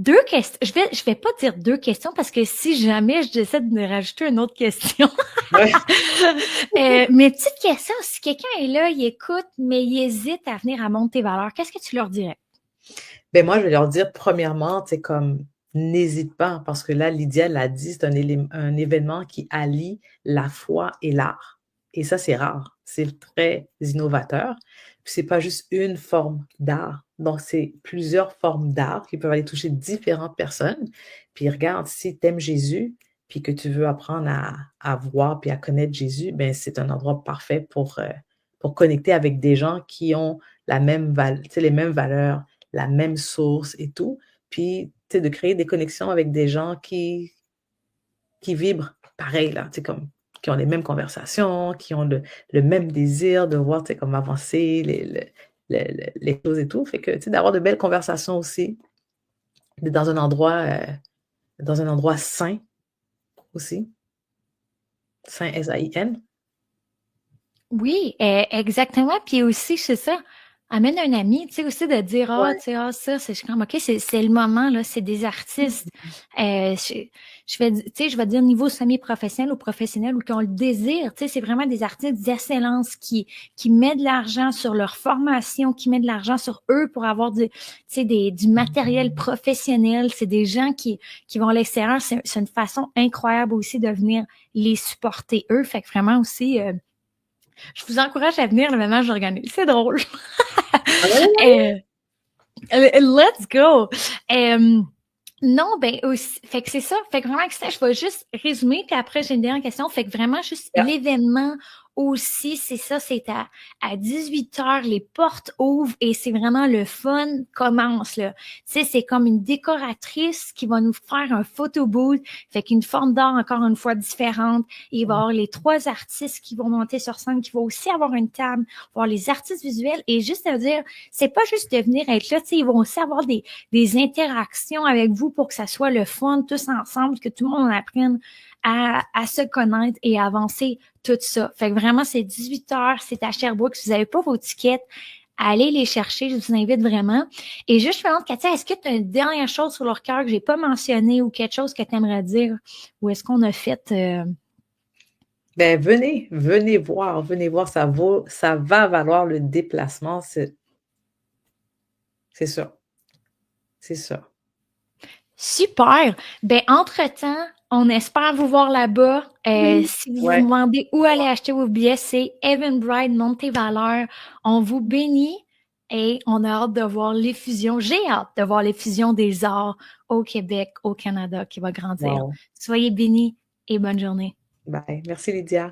Deux questions. Je vais pas dire deux questions parce que si jamais je décide de rajouter une autre question. Ouais. Mais petite question, si quelqu'un est là, il écoute, mais il hésite à venir à Monte tes valeurs, qu'est-ce que tu leur dirais? Ben moi, je vais leur dire, premièrement, c'est comme, n'hésite pas, parce que là, Lydia l'a dit, c'est un événement qui allie la foi et l'art. Et ça, c'est rare. C'est très innovateur. Puis c'est pas juste une forme d'art. Donc, c'est plusieurs formes d'art qui peuvent aller toucher différentes personnes. Puis regarde, si tu aimes Jésus, puis que tu veux apprendre à voir puis à connaître Jésus, ben c'est un endroit parfait pour connecter avec des gens qui ont tu sais, les mêmes valeurs, la même source et tout. Puis, tu sais, de créer des connexions avec des gens qui vibrent pareil, là, tu sais, comme, qui ont les mêmes conversations, qui ont le même désir de voir, tu sais, comme avancer les choses et tout. Fait que, tu sais, d'avoir de belles conversations aussi, d'être dans un endroit sain aussi. Sain, S-A-I-N. Oui, exactement. Puis aussi, c'est ça. Amène un ami, tu sais, aussi de dire, ah, tu Ouais. sais, ah, ça, c'est je suis comme, OK, c'est le moment, là, c'est des artistes. Tu sais, je vais dire niveau semi-professionnel ou professionnel ou qui ont le désir, tu sais, c'est vraiment des artistes d'excellence qui mettent de l'argent sur leur formation, qui mettent de l'argent sur eux pour avoir tu sais, du matériel professionnel. C'est des gens qui vont à l'extérieur. C'est une façon incroyable aussi de venir les supporter eux. Fait que vraiment aussi, je vous encourage à venir le moment où j'organise. C'est drôle. Ah ouais? Euh, let's go. Non, ben aussi, fait que c'est ça. Fait que vraiment, je vais juste résumer, puis après, j'ai une dernière question. Fait que vraiment, juste Yeah. l'événement aussi, c'est ça, c'est à 18 heures, les portes ouvrent et c'est vraiment le fun commence, là. Tu sais, c'est comme une décoratrice qui va nous faire un photo booth. Fait qu'une forme d'art, encore une fois, différente. Il va y avoir les trois artistes qui vont monter sur scène, qui vont aussi avoir une table, voir les artistes visuels et juste à dire, c'est pas juste de venir être là, tu sais, ils vont aussi avoir des interactions avec vous pour que ça soit le fun tous ensemble, que tout le monde apprenne à se connaître et à avancer tout ça. Fait que vraiment, c'est 18 heures, c'est à Sherbrooke. Si vous n'avez pas vos tickets, allez les chercher, je vous invite vraiment. Et juste, je me demande, Katia, est-ce que tu as une dernière chose sur leur cœur que j'ai pas mentionné ou quelque chose que tu aimerais dire? Ou est-ce qu'on a fait... Ben, venez voir, ça va valoir le déplacement, c'est sûr, c'est sûr. Super. Ben, entre-temps, on espère vous voir là-bas. Oui. Si vous vous Ouais. demandez où aller acheter vos billets, c'est Evan Bride, Montevaleur. On vous bénit et on a hâte de voir l'effusion. J'ai hâte de voir l'effusion des arts au Québec, au Canada qui va grandir. Wow. Soyez bénis et bonne journée. Bye. Merci Lydia.